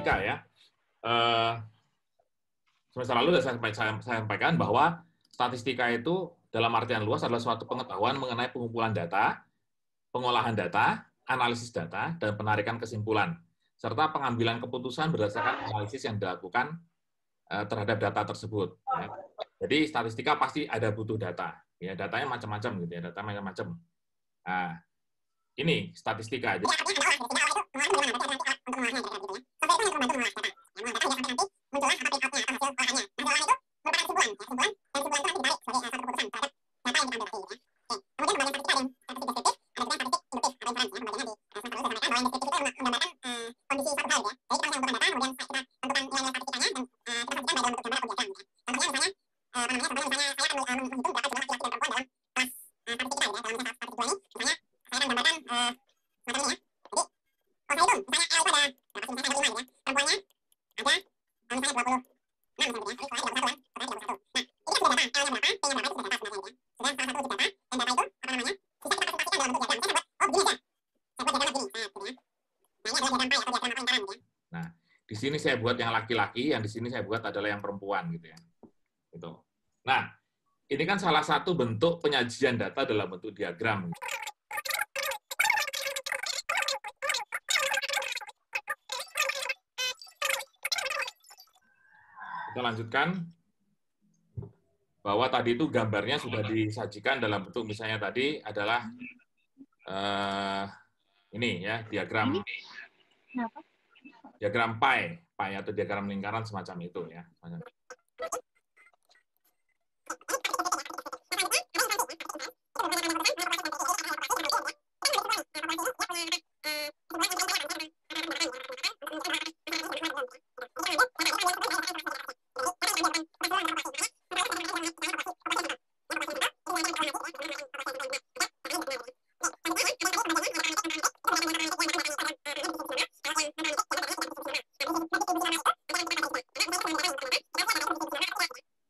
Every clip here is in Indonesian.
statistika ya. Semester lalu saya sampaikan bahwa statistika itu dalam artian luas adalah suatu pengetahuan mengenai pengumpulan data, pengolahan data, analisis data, dan penarikan kesimpulan, serta pengambilan keputusan berdasarkan analisis yang dilakukan terhadap data tersebut. Ya. Jadi statistika pasti ada butuh data. Ya, datanya macam-macam gitu ya, data macam-macam. Nah, ini statistika. Di sini saya buat yang laki-laki, yang di sini saya buat adalah yang perempuan gitu ya. Gitu. Nah, ini kan salah satu bentuk penyajian data dalam bentuk diagram. Kita lanjutkan bahwa tadi itu gambarnya sudah disajikan dalam bentuk misalnya tadi adalah ini ya diagram pie atau diagram lingkaran semacam itu ya.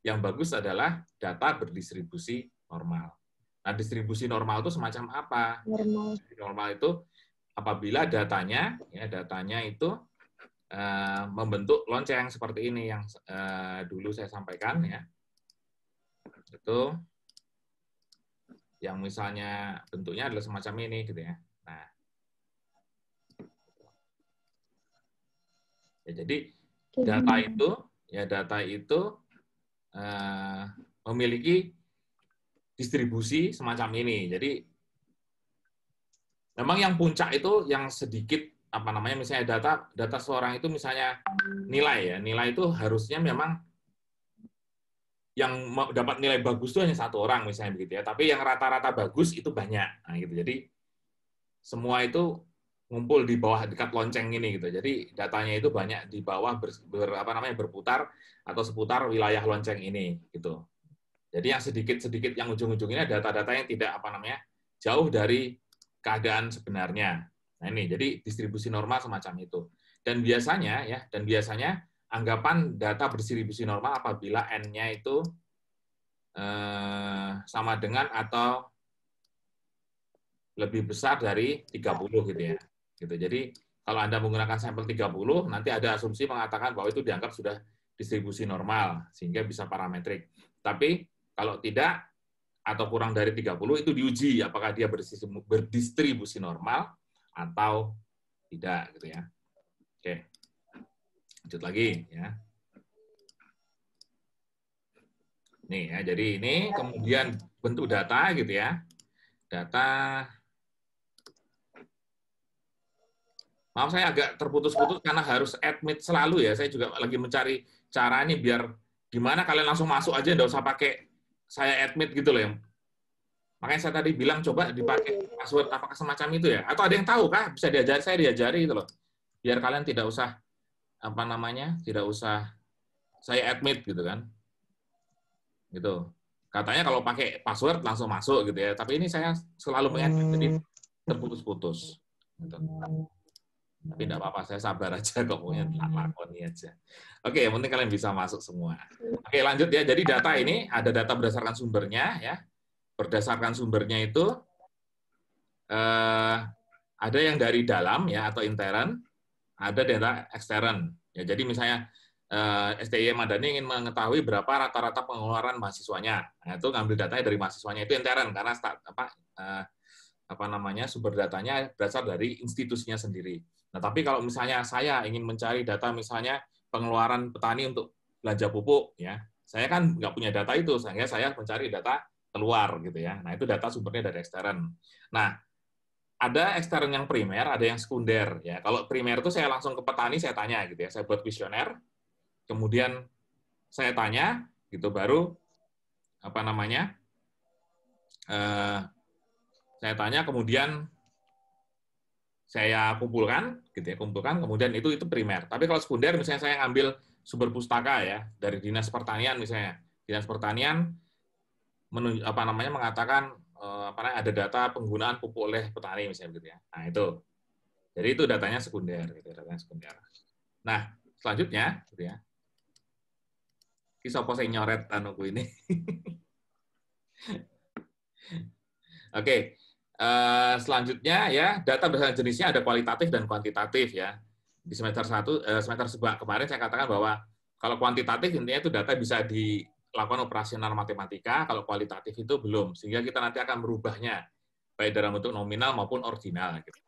Yang bagus adalah data berdistribusi normal. Nah, distribusi normal itu semacam apa? Normal itu apabila datanya itu membentuk lonceng seperti ini yang dulu saya sampaikan ya. Itu yang misalnya bentuknya adalah semacam ini gitu ya. Nah, ya, jadi data itu memiliki distribusi semacam ini. Jadi memang yang puncak itu yang sedikit misalnya data seorang itu misalnya nilai itu harusnya memang yang dapat nilai bagus itu hanya satu orang misalnya begitu ya. Tapi yang rata-rata bagus itu banyak. Nah, gitu. Jadi semua itu ngumpul di bawah dekat lonceng ini gitu. Jadi datanya itu banyak di bawah berputar atau seputar wilayah lonceng ini gitu. Jadi yang sedikit-sedikit yang ujung-ujungnya data-data yang tidak jauh dari keadaan sebenarnya. Nah, ini jadi distribusi normal semacam itu. Dan biasanya anggapan data berdistribusi normal apabila N-nya itu sama dengan atau lebih besar dari 30 gitu ya. Gitu. Jadi kalau Anda menggunakan sampel 30, nanti ada asumsi mengatakan bahwa itu dianggap sudah distribusi normal sehingga bisa parametrik. Tapi kalau tidak atau kurang dari 30 itu diuji apakah dia berdistribusi normal atau tidak gitu ya. Oke. Lanjut lagi ya. Nih ya, jadi ini kemudian bentuk data gitu ya. Data. Maaf saya agak terputus-putus karena harus admit selalu ya. Saya juga lagi mencari cara ini biar gimana kalian langsung masuk aja, nggak usah pakai saya admit gitu loh. Makanya saya tadi bilang coba dipakai password apakah semacam itu ya. Atau ada yang tahu kah? Bisa diajari, saya diajari gitu loh. Biar kalian tidak usah tidak usah saya admit gitu kan. Gitu. Katanya kalau pakai password langsung masuk gitu ya. Tapi ini saya selalu mengadmit jadi terputus-putus. Gitu. Tapi tidak apa-apa, saya sabar aja kok, punya lakoni aja. Oke, yang penting kalian bisa masuk semua. Oke, lanjut ya. Jadi data ini ada data berdasarkan sumbernya ya. Berdasarkan sumbernya itu ada yang dari dalam ya atau intern, ada data ekstern. Ya, jadi misalnya STI Madani ingin mengetahui berapa rata-rata pengeluaran mahasiswanya. Nah, itu ngambil datanya dari mahasiswanya, itu intern karena apa namanya sumber datanya berasal dari institusinya sendiri. Nah, tapi kalau misalnya saya ingin mencari data misalnya pengeluaran petani untuk belanja pupuk, ya, saya kan nggak punya data itu, sehingga saya mencari data keluar gitu ya. Nah, itu data sumbernya dari ekstern. Nah, ada ekstern yang primer, ada yang sekunder ya. Kalau primer itu saya langsung ke petani, saya tanya gitu ya. Saya buat kuesioner, kemudian saya tanya gitu, baru apa namanya? Saya tanya, kemudian saya kumpulkan gitu ya, kemudian itu primer. Tapi kalau sekunder misalnya saya ngambil sumber pustaka ya dari Dinas Pertanian misalnya. Dinas Pertanian mengatakan ada data penggunaan pupuk oleh petani misalnya gitu ya. Nah, itu. Jadi itu datanya sekunder gitu, datanya sekunder. Nah, selanjutnya gitu ya. Kisah apa saya nyoret anuku ini. Oke. Selanjutnya ya, data berdasarkan jenisnya ada kualitatif dan kuantitatif ya. Di semester 1 semester kemarin saya katakan bahwa kalau kuantitatif intinya itu data bisa dilakukan operasional matematika, kalau kualitatif itu belum, sehingga kita nanti akan merubahnya baik dalam bentuk nominal maupun ordinal gitu.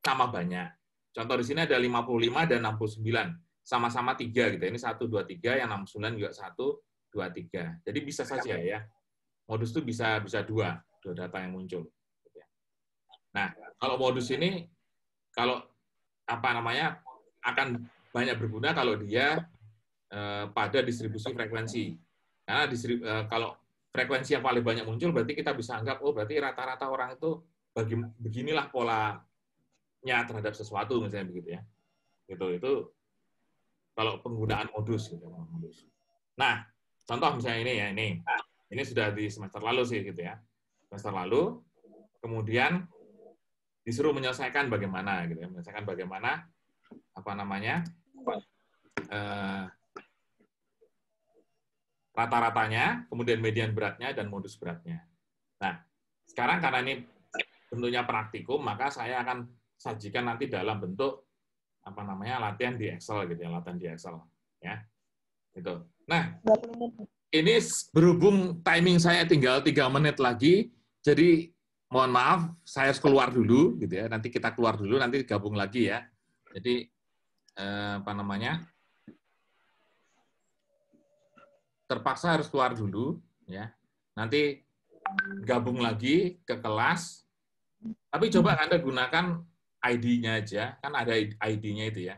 Sama banyak. Contoh di sini ada 55 dan 69. Sama-sama 3 gitu. Ini 1, 2, 3, yang 69 juga 1, 2, 3. Jadi bisa saja ya. Modus itu bisa dua data yang muncul. Nah, kalau modus ini kalau akan banyak berguna kalau dia pada distribusi frekuensi. Karena kalau frekuensi yang paling banyak muncul berarti kita bisa anggap berarti rata-rata orang itu beginilah polanya terhadap sesuatu misalnya begitu ya. Itu kalau penggunaan modus gitu. Nah, contoh misalnya ini ya, ini sudah di semester lalu sih gitu ya. Semester lalu kemudian disuruh menyelesaikan bagaimana gitu ya, menyelesaikan bagaimana rata-ratanya, kemudian median beratnya dan modus beratnya. Nah, sekarang karena ini bentuknya praktikum, maka saya akan sajikan nanti dalam bentuk apa namanya latihan di Excel gitu ya, latihan di Excel ya. Gitu. Nah, ini berhubung timing saya tinggal 3 menit lagi, jadi mohon maaf, saya harus keluar dulu gitu ya. Nanti kita keluar dulu, nanti gabung lagi ya. Jadi apa namanya? Terpaksa harus keluar dulu ya. Nanti gabung lagi ke kelas. Tapi coba Anda gunakan ID-nya aja, kan ada ID-nya itu ya.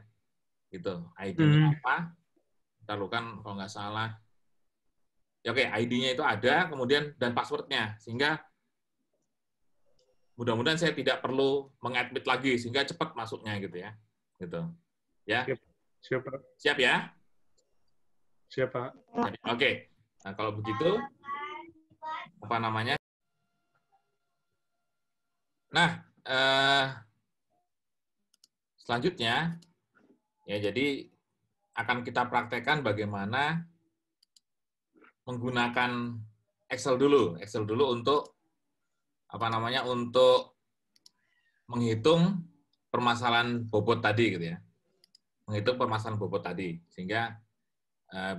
Gitu. ID-nya apa? Lalu kan kalau nggak salah, ya oke, ID-nya itu ada, kemudian dan password-nya, sehingga mudah-mudahan saya tidak perlu mengadmit lagi, sehingga cepat masuknya gitu ya. Gitu. Ya. Siap, Pak. Siap ya? Siap, Pak. Oke. Nah, kalau begitu, apa namanya? Nah, selanjutnya, ya jadi akan kita praktekkan bagaimana menggunakan Excel dulu untuk apa namanya? Untuk menghitung permasalahan bobot tadi gitu ya. Menghitung permasalahan bobot tadi sehingga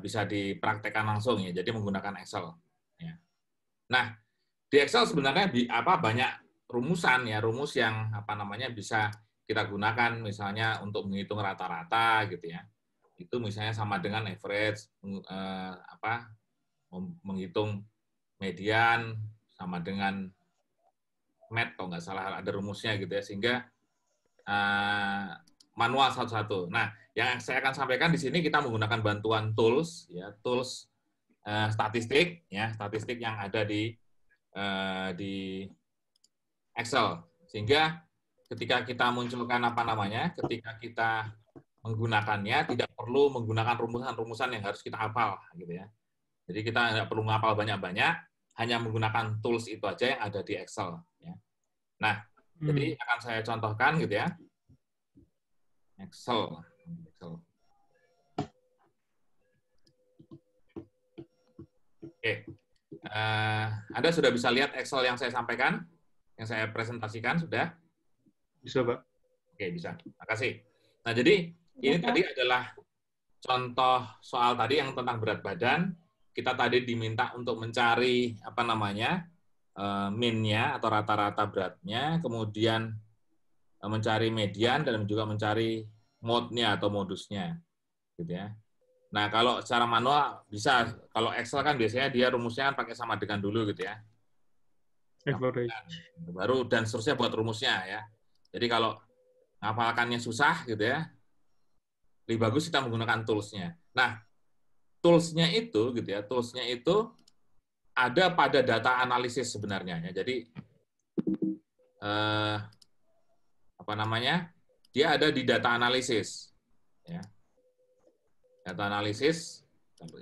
bisa dipraktekkan langsung ya. Jadi menggunakan Excel ya. Nah, di Excel sebenarnya banyak rumusan ya, rumus yang apa namanya bisa kita gunakan misalnya untuk menghitung rata-rata gitu ya. Itu misalnya sama dengan average menghitung median sama dengan MET kalau nggak salah ada rumusnya gitu ya, sehingga manual satu-satu. Nah, yang saya akan sampaikan di sini kita menggunakan bantuan tools ya, tools statistik ya, statistik yang ada di Excel. Sehingga ketika kita munculkan apa namanya, ketika kita menggunakannya tidak perlu menggunakan rumusan-rumusan yang harus kita hafal gitu ya. Jadi kita tidak perlu ngapal banyak-banyak, hanya menggunakan tools itu aja yang ada di Excel ya. Nah, jadi akan saya contohkan gitu ya. Excel. Oke. Anda sudah bisa lihat Excel yang saya sampaikan, yang saya presentasikan sudah? Bisa, Pak. Oke, bisa. Makasih. Nah, jadi ini tadi adalah contoh soal tadi yang tentang berat badan. Kita tadi diminta untuk mencari apa namanya min-nya atau rata-rata beratnya, kemudian mencari median dan juga mencari mode-nya atau modusnya, gitu ya. Nah, kalau secara manual bisa, kalau Excel kan biasanya dia rumusnya pakai sama dengan dulu gitu ya. Baru dan seterusnya buat rumusnya ya. Jadi kalau ngapalkannya susah gitu ya, lebih bagus kita menggunakan tools-nya. Nah, tools-nya itu gitu ya, tools-nya itu ada pada data analisis sebenarnya ya. Jadi apa namanya? Dia ada di data analisis ya. Data analisis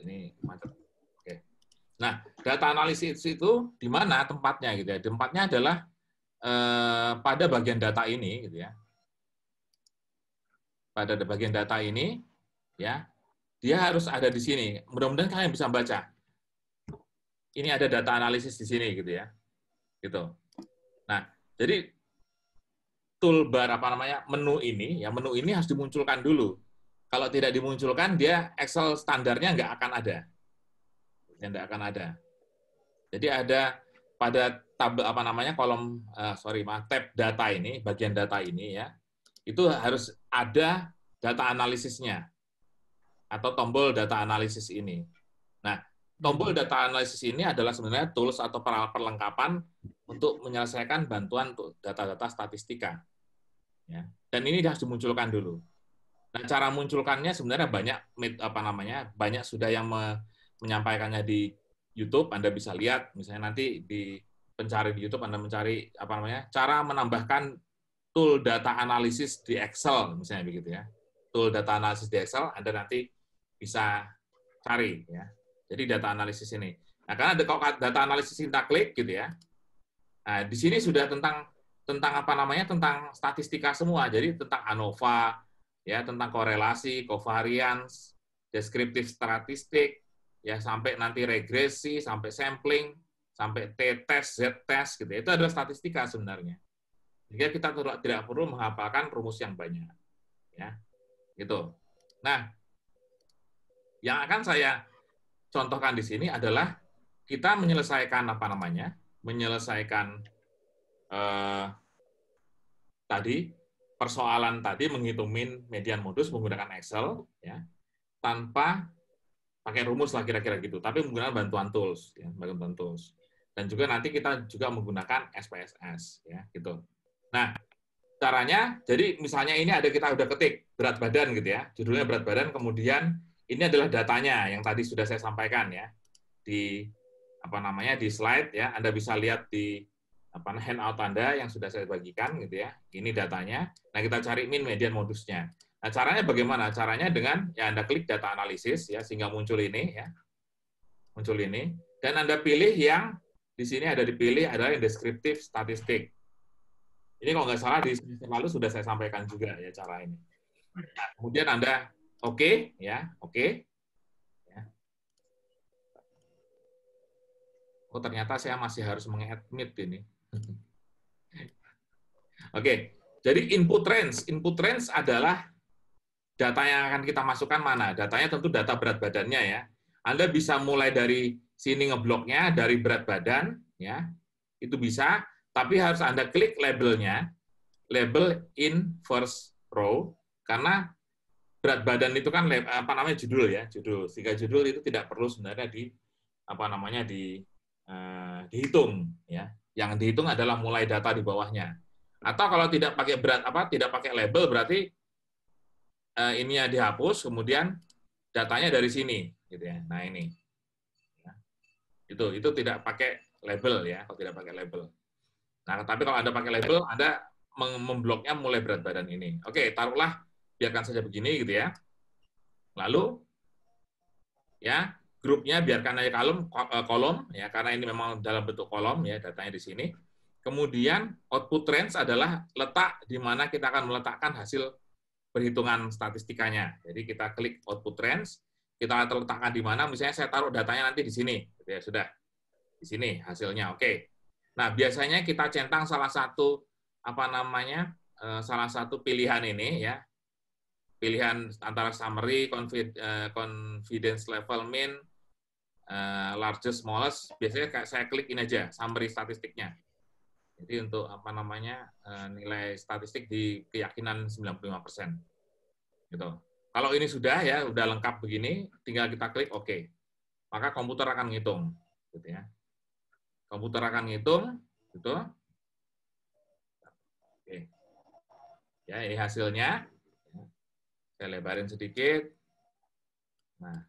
ini macet. Oke. Nah, data analisis itu di mana tempatnya gitu ya? Tempatnya adalah pada bagian data ini gitu ya. Pada bagian data ini ya, dia harus ada di sini. Mudah-mudahan kalian bisa baca. Ini ada data analisis di sini gitu ya. Gitu. Nah, jadi toolbar apa namanya menu ini harus dimunculkan dulu. Kalau tidak dimunculkan, dia Excel standarnya nggak akan ada. Nggak akan ada. Jadi ada pada tab apa namanya kolom tab data ini, bagian data ini ya, itu harus ada data analisisnya atau tombol data analisis ini. Nah, tombol data analisis ini adalah sebenarnya tools atau perlengkapan untuk menyelesaikan bantuan untuk data-data statistika. Ya. Dan ini harus dimunculkan dulu. Nah, cara munculkannya sebenarnya banyak sudah yang menyampaikannya di YouTube. Anda bisa lihat, misalnya nanti di pencari di YouTube Anda mencari cara menambahkan tool data analisis di Excel, misalnya begitu ya. Tool data analisis di Excel Anda nanti bisa cari ya. Jadi data analisis ini. Nah, karena ada kalau data analisis kita klik gitu ya. Nah, di sini sudah tentang tentang statistika semua. Jadi tentang ANOVA ya, tentang korelasi, covariance, deskriptif statistik ya, sampai nanti regresi, sampai sampling, sampai t-test, z-test gitu. Itu adalah statistika sebenarnya. Sehingga kita tidak perlu menghafalkan rumus yang banyak ya. Gitu. Nah, yang akan saya contohkan di sini adalah kita menyelesaikan apa namanya, menyelesaikan tadi persoalan tadi menghitung min, median, modus menggunakan Excel, ya, tanpa pakai rumus lah kira-kira gitu, tapi menggunakan bantuan tools, ya, bantuan tools. Dan juga nanti kita juga menggunakan SPSS, ya, gitu. Nah, caranya, jadi misalnya ini ada kita udah ketik berat badan gitu ya, judulnya berat badan, kemudian ini adalah datanya yang tadi sudah saya sampaikan ya di apa namanya di slide ya, Anda bisa lihat di apa handout Anda yang sudah saya bagikan gitu ya. Ini datanya. Nah, kita cari min, median, modusnya. Nah, caranya bagaimana? Caranya dengan ya Anda klik data analisis ya sehingga muncul ini ya. Muncul ini dan Anda pilih yang di sini ada dipilih adalah yang deskriptif statistik. Ini kalau nggak salah di semester lalu sudah saya sampaikan juga ya cara ini. Nah, kemudian Anda oke ya, oke. Ya. Oh, ternyata saya masih harus mengadmit ini. Oke, jadi input range. Input range adalah data yang akan kita masukkan mana? Datanya tentu data berat badannya ya. Anda bisa mulai dari sini ngebloknya, dari berat badan, ya itu bisa, tapi harus Anda klik labelnya, label in first row, karena berat badan itu kan apa namanya judul ya, judul. Sehingga judul itu tidak perlu sebenarnya di apa namanya dihitung ya. Yang dihitung adalah mulai data di bawahnya. Atau kalau tidak pakai tidak pakai label berarti ininya dihapus, kemudian datanya dari sini gitu ya. Nah, ini. Ya. Itu tidak pakai label ya, kalau tidak pakai label. Nah, tapi kalau Anda pakai label, Anda membloknya mulai berat badan ini. Oke, taruhlah biarkan saja begini gitu ya. Lalu ya, grupnya biarkan aja kolom ya karena ini memang dalam bentuk kolom ya datanya di sini. Kemudian output range adalah letak di mana kita akan meletakkan hasil perhitungan statistikanya. Jadi kita klik output range, kita letakkan di mana, misalnya saya taruh datanya nanti di sini, gitu ya, sudah di sini hasilnya, oke. Nah biasanya kita centang salah satu apa namanya, salah satu pilihan ini ya, pilihan antara summary, confidence level min, largest, smallest, biasanya saya klik ini aja, summary statistiknya. Jadi untuk apa namanya nilai statistik di keyakinan 95%. Gitu. Kalau ini sudah ya, udah lengkap begini, tinggal kita klik OK. Maka komputer akan ngitung, gitu ya. Komputer akan ngitung, gitu. Oke. Ya, ini hasilnya. Saya lebarin sedikit. Nah,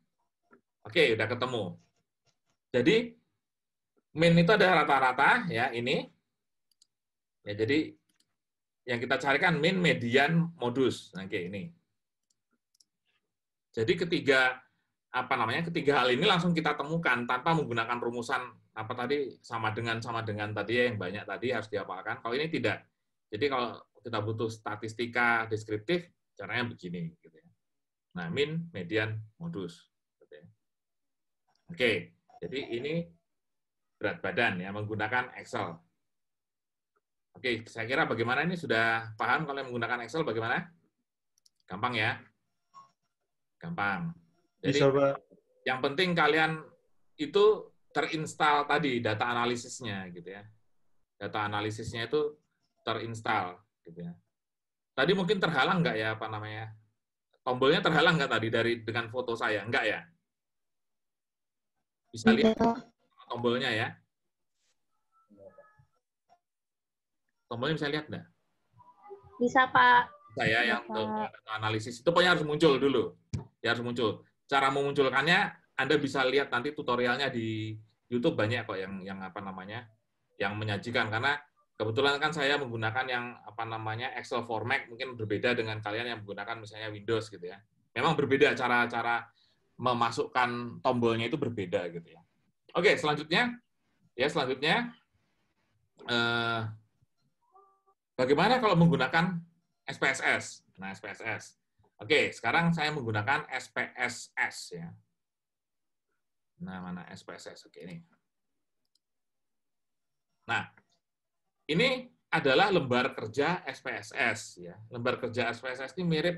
oke, udah ketemu. Jadi min itu ada rata-rata ya ini. Ya, jadi yang kita carikan min, median, modus. Nah, oke, ini. Jadi ketiga hal ini langsung kita temukan tanpa menggunakan rumusan apa tadi sama dengan tadi ya, yang banyak tadi harus dihafalkan. Kalau ini tidak. Jadi kalau kita butuh statistika deskriptif, caranya begini. Gitu ya. Nah, min, median, modus. Gitu ya. Oke, jadi ini berat badan ya menggunakan Excel. Oke, saya kira bagaimana ini sudah paham kalau menggunakan Excel bagaimana? Gampang ya? Gampang. Jadi Bisa, Pak. yang penting kalian itu terinstall tadi data analisisnya gitu ya. Data analisisnya itu terinstall gitu ya. Tadi mungkin terhalang nggak ya apa namanya? Tombolnya terhalang nggak tadi dengan foto saya? Enggak ya? Bisa lihat tombolnya ya? Tombolnya bisa lihat nggak? Bisa, Pak. Saya yang data analisis itu pokoknya harus muncul dulu. Ya harus muncul. Cara memunculkannya Anda bisa lihat nanti tutorialnya di YouTube banyak kok yang apa namanya? Yang menyajikan karena kebetulan kan saya menggunakan yang apa namanya Excel for Mac mungkin berbeda dengan kalian yang menggunakan misalnya Windows gitu ya. Memang berbeda cara-cara memasukkan tombolnya itu berbeda gitu ya. Oke, selanjutnya bagaimana kalau menggunakan SPSS? Nah, SPSS. Oke, sekarang saya menggunakan SPSS ya. Nah, mana SPSS? Oke, ini. Nah, ini adalah lembar kerja SPSS ya. Lembar kerja SPSS ini mirip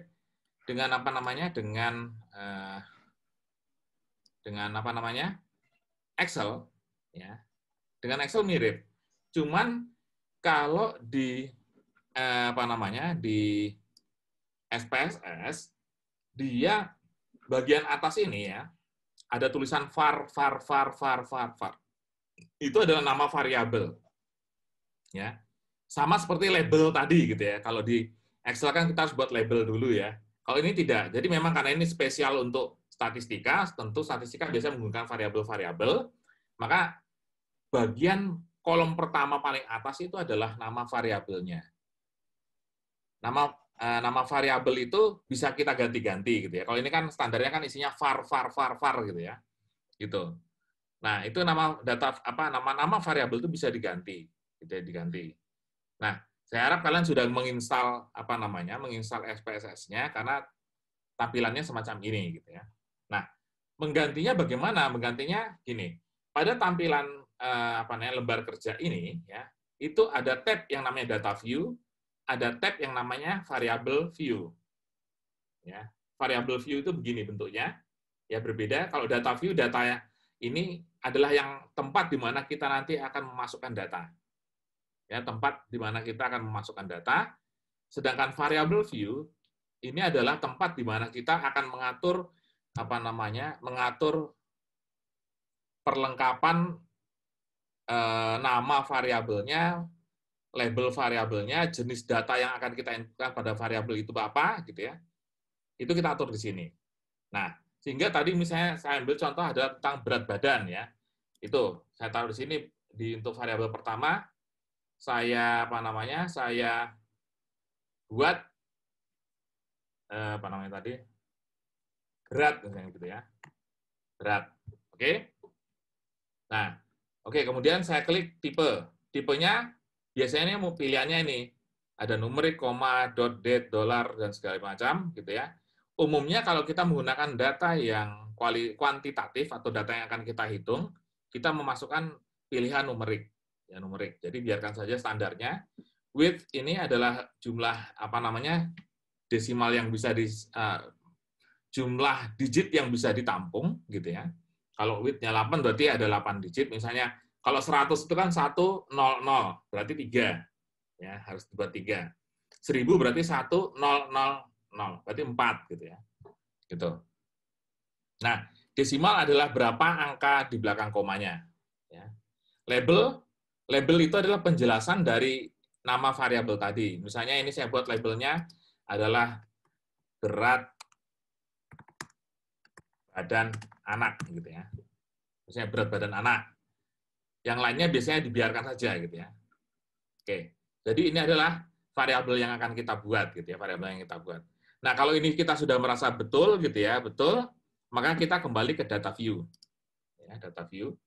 apa namanya? Dengan Excel, ya. Dengan Excel mirip. Cuman kalau di di SPSS, dia bagian atas ini ya, ada tulisan var. Itu adalah nama variabel. Ya. Sama seperti label tadi gitu ya. Kalau di Excel kan kita harus buat label dulu ya. Kalau ini tidak. Jadi memang karena ini spesial untuk statistika, tentu statistika biasanya menggunakan variabel-variabel, maka bagian kolom pertama paling atas itu adalah nama variabelnya. Nama variabel itu bisa kita ganti-ganti gitu ya. Kalau ini kan standarnya kan isinya var gitu ya. Gitu. Nah, itu nama variabel itu bisa diganti, gitu ya, diganti. Nah, saya harap kalian sudah menginstal menginstal SPSS-nya karena tampilannya semacam ini gitu ya. Nah, menggantinya bagaimana? Menggantinya gini. Pada tampilan lembar kerja ini ya, itu ada tab yang namanya data view, ada tab yang namanya variable view. Ya, variable view itu begini bentuknya. Ya berbeda. Kalau data view, data ini adalah yang tempat di mana kita nanti akan memasukkan data. Ya, tempat di mana kita akan memasukkan data. Sedangkan variable view ini adalah tempat di mana kita akan mengatur mengatur perlengkapan nama variabelnya, label variabelnya, jenis data yang akan kita inputkan pada variabel itu apa gitu ya. Itu kita atur di sini. Nah, sehingga tadi misalnya saya ambil contoh adalah tentang berat badan ya. Itu saya taruh di sini untuk variabel pertama saya saya buat berat misalnya gitu ya. Berat. Oke? Nah, oke, kemudian saya klik tipe. Tipenya biasanya pilihannya ini ada numerik, koma, dot, date, dolar dan segala macam gitu ya. Umumnya kalau kita menggunakan data yang kuantitatif atau data yang akan kita hitung, kita memasukkan pilihan numerik. Ya, numerik. Jadi biarkan saja standarnya. Width ini adalah jumlah desimal yang bisa jumlah digit yang bisa ditampung gitu ya. Kalau width-nya 8 berarti ada 8 digit. Misalnya kalau 100 itu kan 100 berarti 3. Ya, harus dibuat 3. 1000 berarti 1000 berarti 4 gitu ya. Gitu. Nah, desimal adalah berapa angka di belakang komanya. Ya. Label itu adalah penjelasan dari nama variabel tadi. Misalnya ini saya buat labelnya adalah berat badan anak gitu ya. Misalnya berat badan anak. Yang lainnya biasanya dibiarkan saja gitu ya. Oke. Jadi ini adalah variabel yang akan kita buat gitu ya, variabel yang kita buat. Nah, kalau ini kita sudah merasa betul gitu ya, betul, maka kita kembali ke data view. Ya, data view.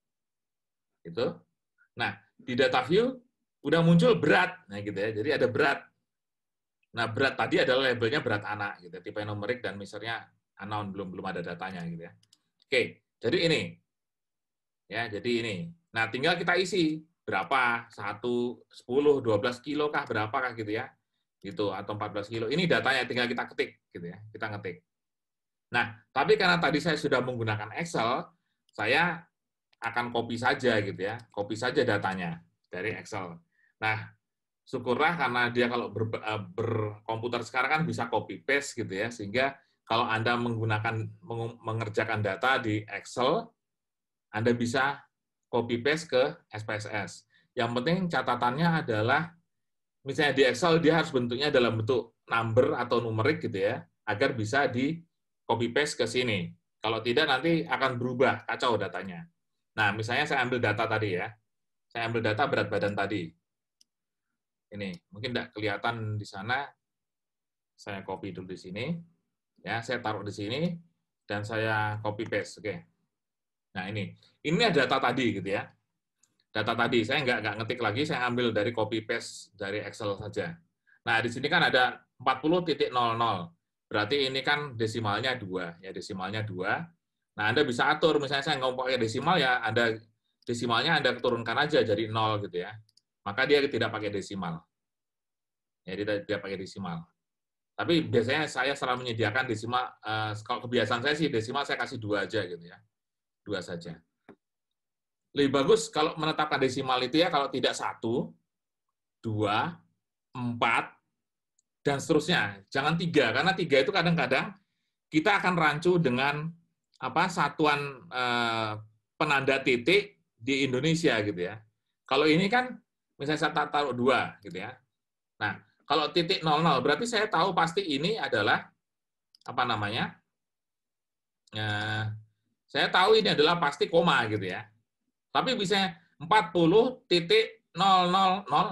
Gitu. Nah, di data view udah muncul berat. Nah, gitu ya. Jadi ada berat. Nah, berat tadi adalah labelnya berat anak gitu. Tipe numerik dan misalnya unknown, belum ada datanya gitu ya. Oke, jadi ini. Ya, jadi ini. Nah, tinggal kita isi berapa? 1, 10, 12 kilo kah, berapakah gitu ya. Gitu, atau 14 kilo. Ini datanya tinggal kita ketik gitu ya. Kita ngetik. Nah, tapi karena tadi saya sudah menggunakan Excel, saya akan copy saja gitu ya. Copy saja datanya dari Excel. Nah, syukurlah karena dia kalau berkomputer sekarang kan bisa copy paste gitu ya, sehingga kalau Anda mengerjakan data di Excel, Anda bisa copy paste ke SPSS. Yang penting catatannya adalah, misalnya di Excel dia harus bentuknya dalam bentuk number atau numerik gitu ya, agar bisa di copy paste ke sini. Kalau tidak nanti akan berubah, kacau datanya. Nah, misalnya saya ambil data tadi ya. Saya ambil data berat badan tadi. Ini, mungkin tidak kelihatan di sana. Saya copy dulu di sini. Ya, saya taruh di sini dan saya copy paste. Oke. Nah, ini ada data tadi gitu ya. Data tadi saya nggak ngetik lagi, saya ambil dari copy paste dari Excel saja. Nah, di sini kan ada 40.00. Berarti ini kan desimalnya 2, ya desimalnya 2. Nah, Anda bisa atur, misalnya saya nggak mau pakai desimal ya, desimalnya Anda turunkan aja jadi 0 gitu ya. Maka dia tidak pakai desimal. Ya, dia tidak pakai desimal. Tapi biasanya saya selalu menyediakan desimal, kalau kebiasaan saya sih desimal saya kasih 2 aja gitu ya. 2 saja. Lebih bagus kalau menetapkan desimal itu ya kalau tidak 1, 2, 4, dan seterusnya. Jangan 3, karena 3 itu kadang-kadang kita akan rancu dengan satuan penanda titik di Indonesia gitu ya. Kalau ini kan misalnya saya taruh 2 gitu ya. Nah, kalau titik 00 berarti saya tahu pasti ini adalah saya tahu ini adalah pasti koma gitu ya. Tapi bisa 40.000,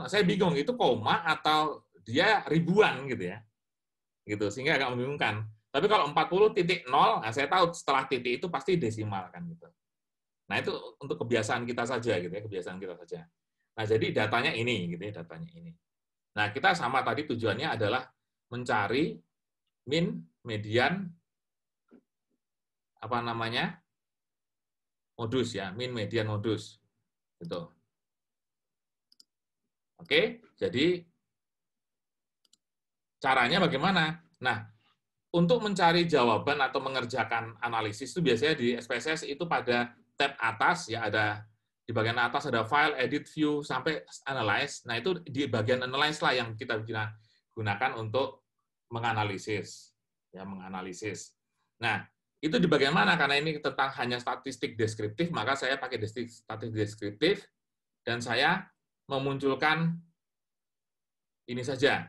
saya bingung itu koma atau dia ribuan gitu ya. Gitu, sehingga agak membingungkan. Tapi kalau 40.0, nah saya tahu setelah titik itu pasti desimal kan gitu. Nah, itu untuk kebiasaan kita saja gitu ya, kebiasaan kita saja. Nah, jadi datanya ini gitu ya, datanya ini. Nah, kita sama tadi tujuannya adalah mencari min, median, modus ya, min, median, modus. Gitu. Oke, jadi caranya bagaimana? Nah, untuk mencari jawaban atau mengerjakan analisis itu biasanya di SPSS itu pada tab atas ya ada di bagian atas ada file, edit, view sampai analyze. Nah, itu di bagian analyze lah yang kita gunakan untuk menganalisis ya, menganalisis. Nah, itu di bagian mana? Karena ini tentang hanya statistik deskriptif, maka saya pakai statistik deskriptif dan saya memunculkan ini saja.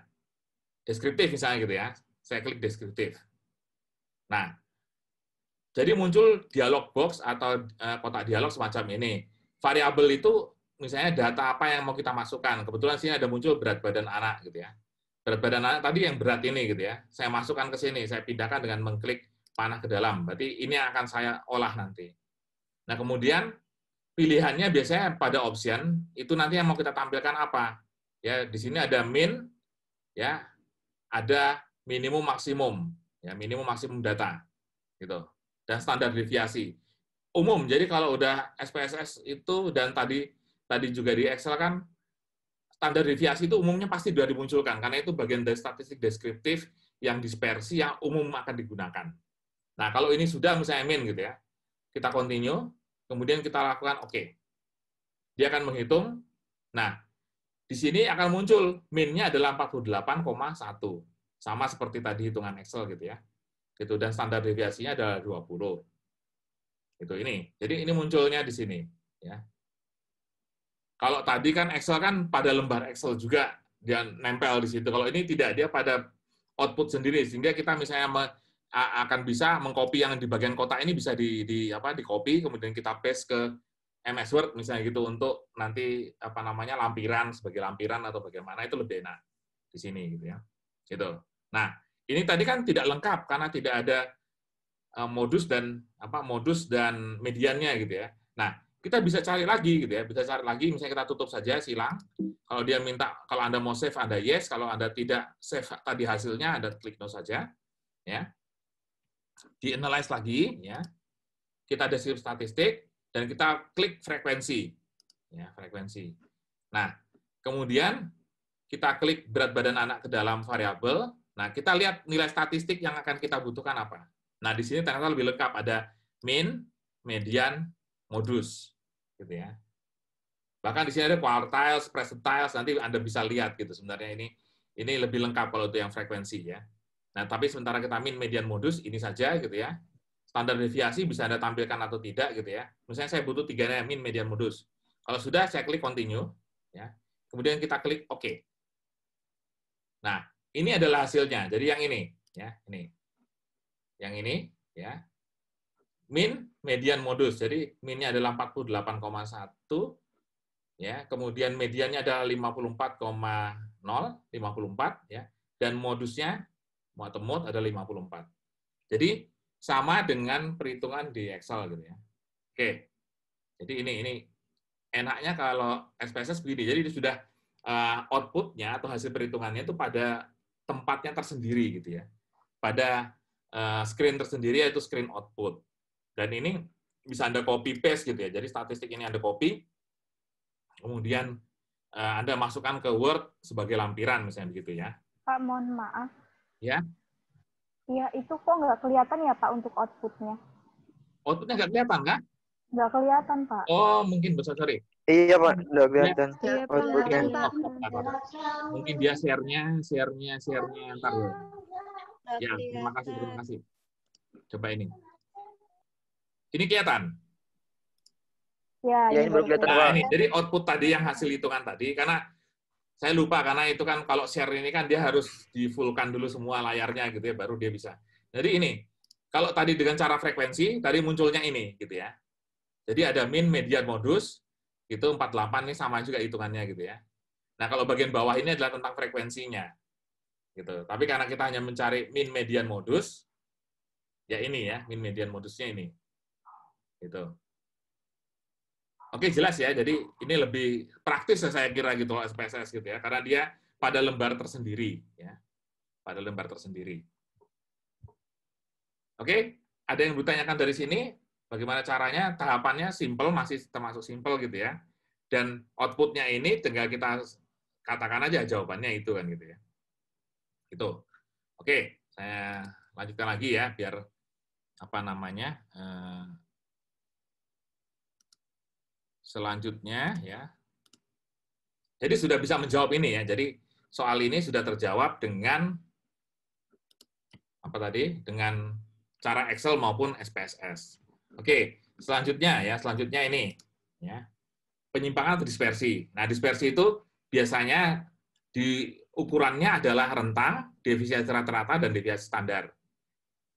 Deskriptif misalnya gitu ya. Saya klik deskriptif. Nah, jadi muncul dialog box atau kotak dialog semacam ini. Variabel itu misalnya data apa yang mau kita masukkan. Kebetulan sini ada muncul berat badan anak gitu ya. Berat badan anak tadi yang berat ini gitu ya. Saya masukkan ke sini, saya pindahkan dengan mengklik panah ke dalam. Berarti ini akan saya olah nanti. Nah, kemudian pilihannya biasanya pada option itu nanti yang mau kita tampilkan apa. Ya, di sini ada min ya, ada minimum maksimum, ya minimum maksimum data gitu. Dan standar deviasi umum. Jadi kalau udah SPSS itu dan tadi juga di Excel kan standar deviasi itu umumnya pasti sudah dimunculkan karena itu bagian dari statistik deskriptif yang dispersi yang umum akan digunakan. Nah, kalau ini sudah misalnya min gitu ya. Kita continue, kemudian kita lakukan oke. Dia akan menghitung. Nah, di sini akan muncul min-nya adalah 48,1. Sama seperti tadi hitungan Excel gitu ya. Gitu, dan standar deviasinya adalah 20. Itu ini. Jadi ini munculnya di sini ya. Kalau tadi kan Excel kan pada lembar Excel juga dia nempel di situ. Kalau ini tidak, dia pada output sendiri sehingga kita misalnya akan bisa mengcopy yang di bagian kotak ini bisa di copy kemudian kita paste ke MS Word misalnya gitu untuk nanti lampiran sebagai lampiran atau bagaimana itu lebih enak di sini gitu ya. Gitu. Nah, ini tadi kan tidak lengkap karena tidak ada modus dan mediannya gitu ya. Nah, kita bisa cari lagi gitu ya, bisa cari lagi misalnya kita tutup saja silang. Kalau dia minta kalau Anda mau save Anda yes, kalau Anda tidak save tadi hasilnya Anda klik no saja ya. Di analyze lagi ya. Kita deskripsi statistik dan kita klik frekuensi. Ya, frekuensi. Nah, kemudian kita klik berat badan anak ke dalam variabel. Nah, kita lihat nilai statistik yang akan kita butuhkan apa. Nah, di sini ternyata lebih lengkap ada min, median, modus gitu ya. Bahkan di sini ada quartiles, percentiles, nanti Anda bisa lihat gitu sebenarnya ini lebih lengkap kalau itu yang frekuensi ya. Nah, tapi sementara kita min, median, modus ini saja gitu ya. Standar deviasi bisa Anda tampilkan atau tidak gitu ya. Misalnya saya butuh 3-nya min, median, modus. Kalau sudah saya klik continue ya. Kemudian kita klik OK. Nah, ini adalah hasilnya. Jadi yang ini ya, ini. Yang ini ya. Min, median, modus. Jadi minnya adalah 48,1 ya. Kemudian mediannya adalah 54,0, 54 ya. Dan modusnya atau mod ada 54. Jadi sama dengan perhitungan di Excel gitu ya. Oke. Jadi ini enaknya kalau SPSS begini. Jadi sudah output-nya atau hasil perhitungannya itu pada tempatnya tersendiri gitu ya. Pada screen tersendiri yaitu screen output. Dan ini bisa Anda copy paste gitu ya. Jadi statistik ini Anda copy, kemudian Anda masukkan ke Word sebagai lampiran misalnya begitu ya. Pak, mohon maaf. Ya. Iya, itu kok nggak kelihatan ya Pak untuk outputnya? Outputnya nggak kelihatan, kan? Nggak kelihatan Pak. Oh, mungkin besar, sorry. Iya Pak, udah kelihatan. Iya, Pak, nggak outputnya. kelihatan. Mungkin dia share-nya ntar ya. Ya, terima kasih. Coba ini. Ini kelihatan. Ya, Ya, ini baru kelihatan Nah, Pak. ini jadi output tadi yang hasil hitungan tadi, karena saya lupa karena itu kan kalau share ini kan dia harus di full-kan dulu semua layarnya gitu ya, baru dia bisa. Jadi ini, kalau tadi dengan cara frekuensi, tadi munculnya ini gitu ya. Jadi ada min, median, modus, itu 48 nih sama juga hitungannya gitu ya. Nah, kalau bagian bawah ini adalah tentang frekuensinya. Gitu. Tapi karena kita hanya mencari min, median, modus, ya ini ya, min, median, modusnya ini. Gitu. Oke, jelas ya. Jadi ini lebih praktis ya saya kira gitu SPSS gitu ya, karena dia pada lembar tersendiri ya. Pada lembar tersendiri. Oke, ada yang bertanyakan dari sini bagaimana caranya? Tahapannya simple, masih termasuk simple gitu ya. Dan outputnya ini tinggal kita katakan aja jawabannya itu kan gitu ya. Itu. Oke, saya lanjutkan lagi ya biar apa namanya? Selanjutnya ya. Jadi sudah bisa menjawab ini ya. Jadi soal ini sudah terjawab dengan apa tadi? Dengan cara Excel maupun SPSS. Oke, selanjutnya ya, selanjutnya ini ya. Penyimpangan atau dispersi. Nah, dispersi itu biasanya di ukurannya adalah rentang, deviasi rata-rata dan deviasi standar.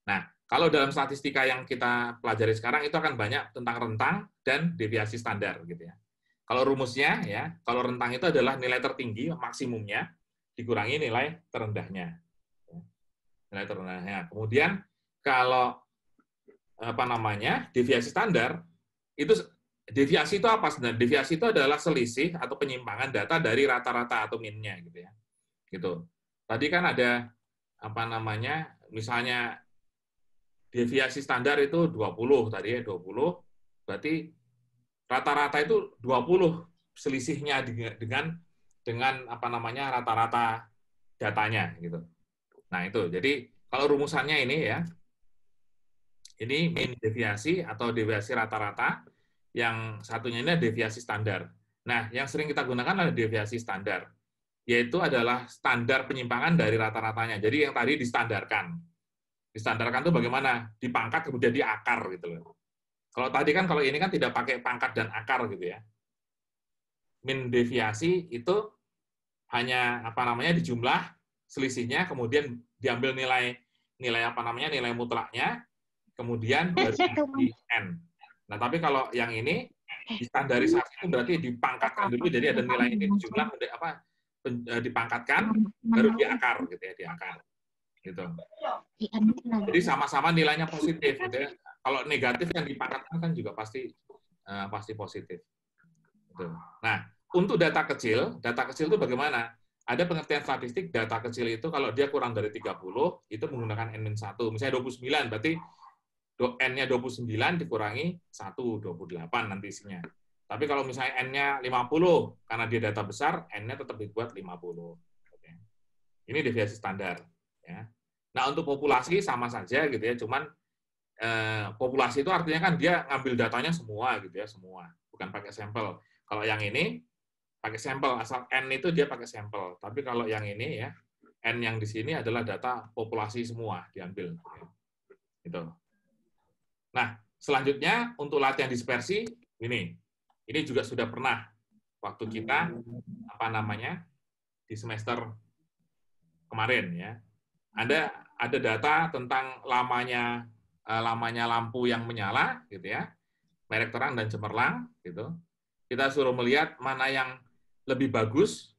Nah, kalau dalam statistika yang kita pelajari sekarang itu akan banyak tentang rentang dan deviasi standar gitu ya. Kalau rumusnya ya, kalau rentang itu adalah nilai tertinggi maksimumnya dikurangi nilai terendahnya. Nilai terendahnya. Kemudian kalau apa namanya? Deviasi standar itu deviasi itu apa sebenarnya? Deviasi itu adalah selisih atau penyimpangan data dari rata-rata atau min-nya gitu ya. Gitu. Tadi kan ada apa namanya? Misalnya deviasi standar itu 20 tadi ya, 20. Berarti rata-rata itu 20 selisihnya dengan apa namanya rata-rata datanya gitu. Nah, itu. Jadi kalau rumusannya ini ya. Ini min deviasi atau deviasi rata-rata, yang satunya ini deviasi standar. Nah, yang sering kita gunakan adalah deviasi standar, yaitu adalah standar penyimpangan dari rata-ratanya. Jadi yang tadi distandarkan. Distandarkan itu bagaimana? Dipangkat kemudian diakar gitu loh. Kalau tadi kan kalau ini kan tidak pakai pangkat dan akar gitu ya. Min deviasi itu hanya apa namanya dijumlah selisihnya, kemudian diambil nilai apa namanya nilai mutlaknya, kemudian dari N. Nah, tapi kalau yang ini distandarisasi itu berarti dipangkatkan dulu, jadi ada nilai ini dijumlah dipangkatkan baru diakar gitu ya, diakar. Gitu. Jadi sama-sama nilainya positif gitu ya. Kalau negatif yang dipangkatkan kan juga pasti positif. Gitu. Nah, untuk data kecil itu bagaimana? Ada pengertian statistik data kecil itu kalau dia kurang dari 30 itu menggunakan N-1. Misalnya 29 berarti N-nya 29 dikurangi 1, 28 nanti isinya. Tapi kalau misalnya N-nya 50, karena dia data besar, N-nya tetap dibuat 50. Oke. Ini deviasi standar. Ya. Nah, untuk populasi sama saja gitu ya, cuman populasi itu artinya kan dia ngambil datanya semua gitu ya, semua. Bukan pakai sampel. Kalau yang ini, pakai sampel, asal N itu dia pakai sampel. Tapi kalau yang ini ya, N yang di sini adalah data populasi semua diambil. Gitu. Nah, selanjutnya untuk latihan dispersi ini juga sudah pernah waktu kita apa namanya di semester kemarin ya. Ada data tentang lamanya lampu yang menyala gitu ya, merek terang dan cemerlang gitu. Kita suruh melihat mana yang lebih bagus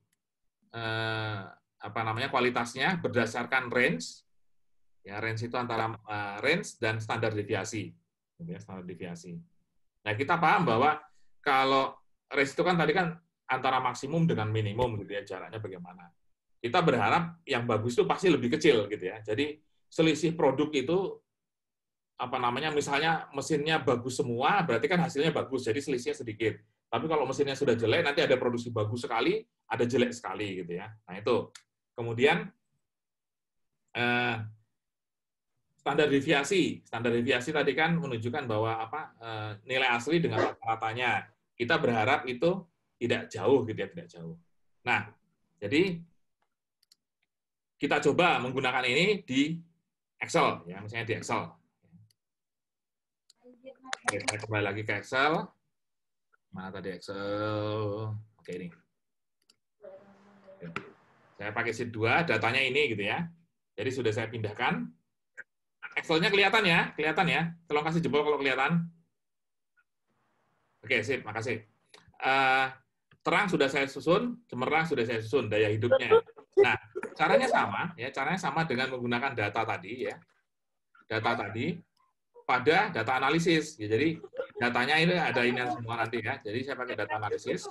apa namanya kualitasnya berdasarkan range. Ya, range itu antara range dan standar deviasi. Ya, standar deviasi. Nah, kita paham bahwa kalau range itu kan tadi kan antara maksimum dengan minimum gitu ya, jaraknya bagaimana. Kita berharap yang bagus itu pasti lebih kecil gitu ya. Jadi selisih produk itu apa namanya misalnya mesinnya bagus semua, berarti kan hasilnya bagus, jadi selisihnya sedikit. Tapi kalau mesinnya sudah jelek, nanti ada produksi bagus sekali, ada jelek sekali gitu ya. Nah, itu. Kemudian Standar deviasi. Standar deviasi tadi kan menunjukkan bahwa nilai asli dengan rata-ratanya. Kita berharap itu tidak jauh gitu ya, tidak jauh. Nah, jadi kita coba menggunakan ini di Excel ya, misalnya di Excel. Oke, saya kembali lagi ke Excel. Mana tadi Excel? Oke, ini. Saya pakai sheet 2, datanya ini gitu ya. Jadi sudah saya pindahkan. Excel-nya kelihatan ya? Kelihatan ya? Tolong kasih jempol kalau kelihatan. Oke, sip, makasih. Terang sudah saya susun, cemerlang sudah saya susun, daya hidupnya. Nah, caranya sama, ya. Caranya sama dengan menggunakan data tadi, ya. Data tadi pada data analisis. Ya, jadi datanya ini ada ini semua nanti ya. Jadi saya pakai data analisis,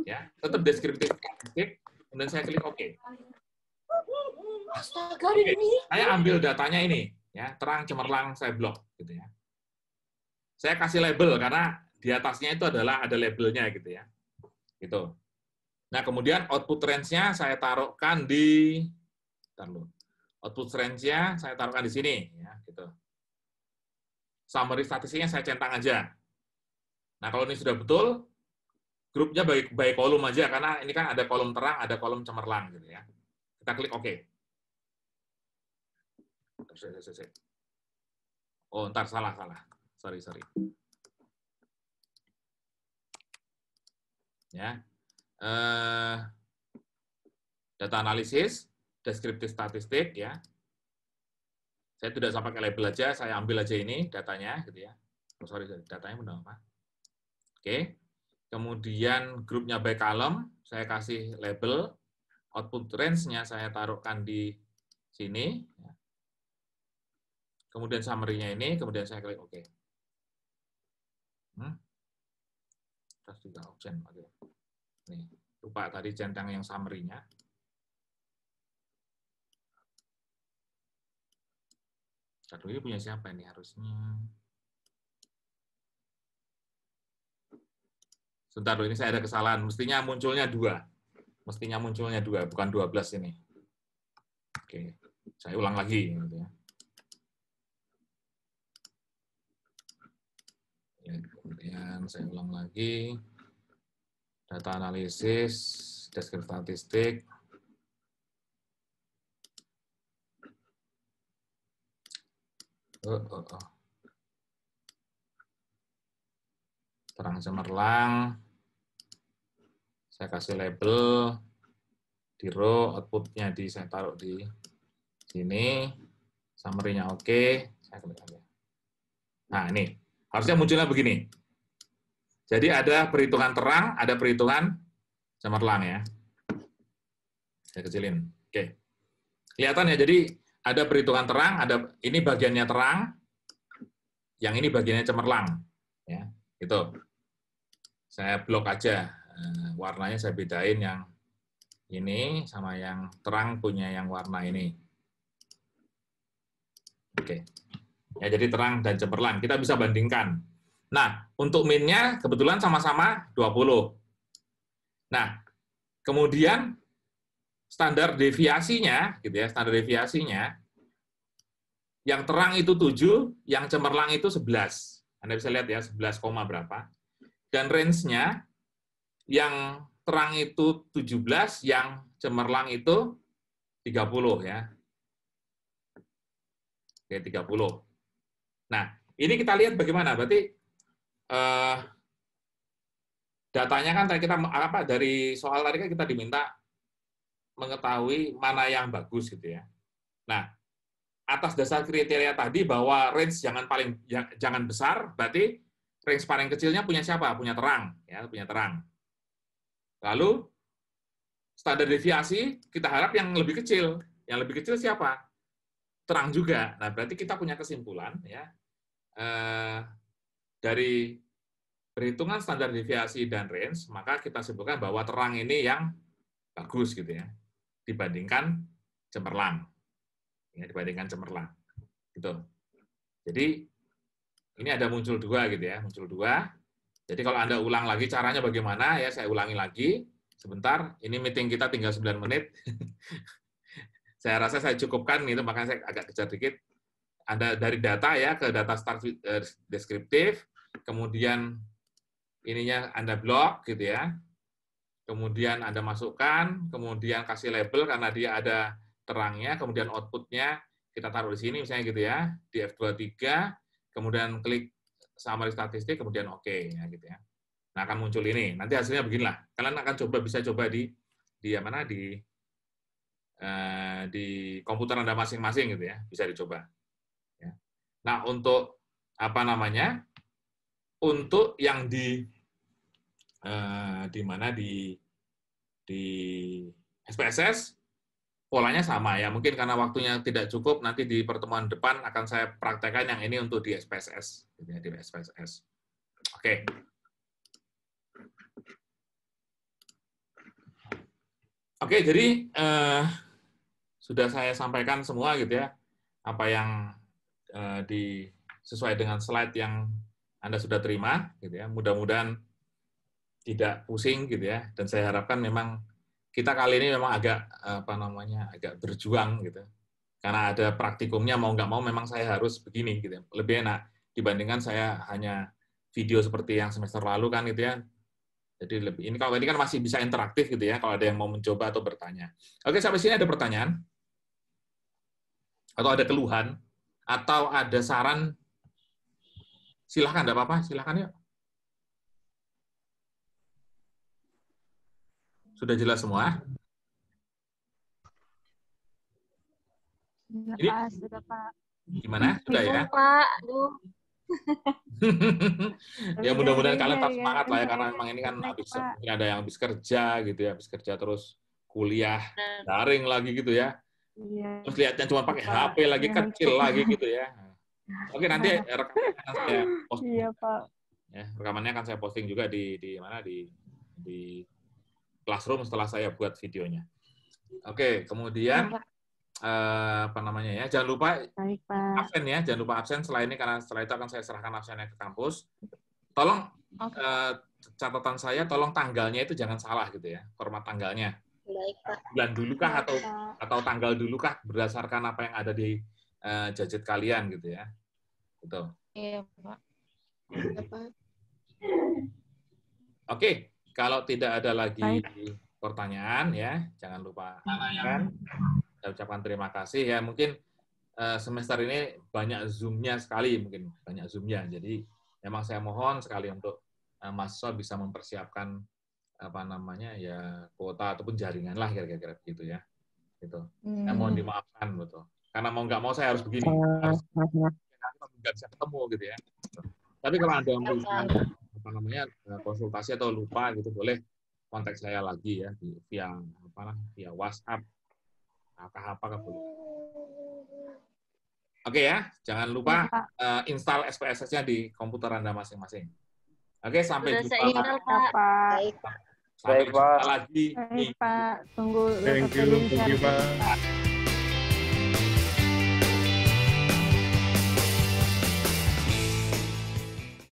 ya. Tetap deskriptif statistik, kemudian saya klik OK. Oke, saya ambil datanya ini, ya, terang, cemerlang, saya blok, gitu ya. Saya kasih label karena di atasnya itu adalah ada labelnya, gitu ya. Gitu. Nah, kemudian output range-nya saya taruhkan di, output range-nya saya taruhkan di sini, ya, gitu. Summary statistiknya saya centang aja. Nah, kalau ini sudah betul, grupnya by kolom aja, karena ini kan ada kolom terang, ada kolom cemerlang, gitu ya. Kita klik OK. Oh, ntar salah. Sorry. Ya. Data analisis, deskriptif statistik, ya. Saya tidak usah pakai label aja, saya ambil aja ini datanya, gitu ya. Oh, sorry, datanya benar apa? Oke. Kemudian grupnya by column, saya kasih label, output range-nya saya taruhkan di sini. Ya. Kemudian summary-nya ini, kemudian saya klik OK. Terus juga option. Nih, lupa tadi centang yang summary-nya. Satu ini punya siapa ini harusnya? Sebentar loh, ini saya ada kesalahan. Mestinya munculnya 2. Mestinya munculnya 2, bukan 12 ini. Oke, saya ulang lagi. Gitu ya. Kemudian saya ulang lagi. Data analisis, deskriptif statistik. Terang cemerlang. Saya kasih label di row, outputnya saya taruh di sini. Summary-nya oke. Saya klik aja. Nah, ini. Harusnya munculnya begini. Jadi ada perhitungan terang, ada perhitungan cemerlang ya. Saya kecilin. Oke. Kelihatan ya, jadi ada perhitungan terang, ada ini bagiannya terang, yang ini bagiannya cemerlang. Ya, gitu. Saya blok aja. Warnanya saya bedain yang ini sama yang terang punya yang warna ini. Oke. Ya, jadi terang dan cemerlang. Kita bisa bandingkan. Nah, untuk min-nya kebetulan sama-sama 20. Nah, kemudian standar deviasinya, gitu ya, standar deviasinya, yang terang itu 7, yang cemerlang itu 11. Anda bisa lihat ya, 11, berapa. Dan range-nya, yang terang itu 17, yang cemerlang itu 30 ya. Oke, 30. Nah, ini kita lihat bagaimana. Berarti datanya kan kita dari soal tadi kan kita diminta mengetahui mana yang bagus gitu ya. Nah, atas dasar kriteria tadi bahwa range jangan besar, berarti range paling kecilnya punya siapa? Punya terang, ya, punya terang. Lalu standar deviasi kita harap yang lebih kecil. Yang lebih kecil siapa? Terang juga. Nah, berarti kita punya kesimpulan ya. Dari perhitungan standar deviasi dan range, maka kita simpulkan bahwa terang ini yang bagus gitu ya, dibandingkan cemerlang. Ya, dibandingkan cemerlang. Gitu. Jadi ini ada muncul 2 gitu ya, muncul 2. Jadi kalau Anda ulang lagi caranya bagaimana ya, saya ulangi lagi sebentar. Ini meeting kita tinggal 9 menit. Saya rasa saya cukupkan itu, makanya saya agak kejar dikit. Anda dari data ya ke data start deskriptif, kemudian ininya Anda blok gitu ya. Kemudian Anda masukkan, kemudian kasih label karena dia ada terangnya, kemudian output-nya kita taruh di sini misalnya gitu ya, di F23, kemudian klik summary statistik, kemudian oke ya gitu ya. Nah, akan muncul ini. Nanti hasilnya beginilah. Kalian akan bisa coba di mana di komputer Anda masing-masing gitu ya, bisa dicoba. Ya. Nah, untuk apa namanya? Untuk yang di mana di SPSS polanya sama ya. Mungkin karena waktunya tidak cukup, nanti di pertemuan depan akan saya praktekkan yang ini untuk di SPSS, gitu ya, di SPSS. Oke. Oke, jadi sudah saya sampaikan semua gitu ya, apa yang sesuai dengan slide yang Anda sudah terima, gitu ya. Mudah-mudahan tidak pusing gitu ya, dan saya harapkan memang kita kali ini memang agak agak berjuang gitu, karena ada praktikumnya mau nggak mau memang saya harus begini gitu, lebih enak dibandingkan saya hanya video seperti yang semester lalu kan gitu ya. Jadi lebih ini kalau ini kan masih bisa interaktif gitu ya, kalau ada yang mau mencoba atau bertanya. Oke, sampai sini ada pertanyaan atau ada keluhan atau ada saran, silahkan, nggak apa-apa, silahkan yuk. Sudah jelas semua? Sudah, Pak. Gimana? Sudah ya? Pak, aduh. Ya mudah-mudahan kalian tetap semangat lah ya, karena memang ini kan mungkin ada yang habis kerja gitu ya, habis kerja terus kuliah daring lagi gitu ya. Iya. Terus lihatnya cuma pakai HP lagi, kecil lagi gitu ya. Oke, nanti rekamannya akan saya posting. Iya, Pak. Ya, rekamannya akan saya posting juga di Classroom setelah saya buat videonya. Oke, kemudian apa namanya ya? Jangan lupa Baik, Pak. absen ya, jangan lupa absen setelah ini, karena setelah itu akan saya serahkan absennya ke kampus. Tolong catatan saya, tolong tanggalnya itu jangan salah gitu ya, format tanggalnya. Baik, Pak. Bulan dulu kah atau tanggal dulu kah berdasarkan apa yang ada di gadget kalian gitu ya. Gitu. Iya, Pak. Oke, kalau tidak ada lagi pertanyaan ya, jangan lupa tanyakan. Saya ucapkan terima kasih ya. Mungkin semester ini banyak Zoom-nya sekali, mungkin banyak Zoom-nya. Jadi memang saya mohon sekali untuk mahasiswa bisa mempersiapkan apa namanya ya, kuota ataupun jaringan lah kira-kira begitu ya. Gitu. Mohon dimaafkan betul. Karena mau nggak mau saya harus begini. Nggak bisa ketemu gitu ya. Tapi kalau ada yang apa namanya konsultasi atau lupa gitu, boleh kontak saya lagi ya via WhatsApp apa boleh. Oke ya, jangan lupa install SPSS-nya di komputer Anda masing-masing. Oke, sampai jumpa Baik, Pak. Sampai jumpa lagi. Baik, Pak. Tunggu. Thank you, Pak.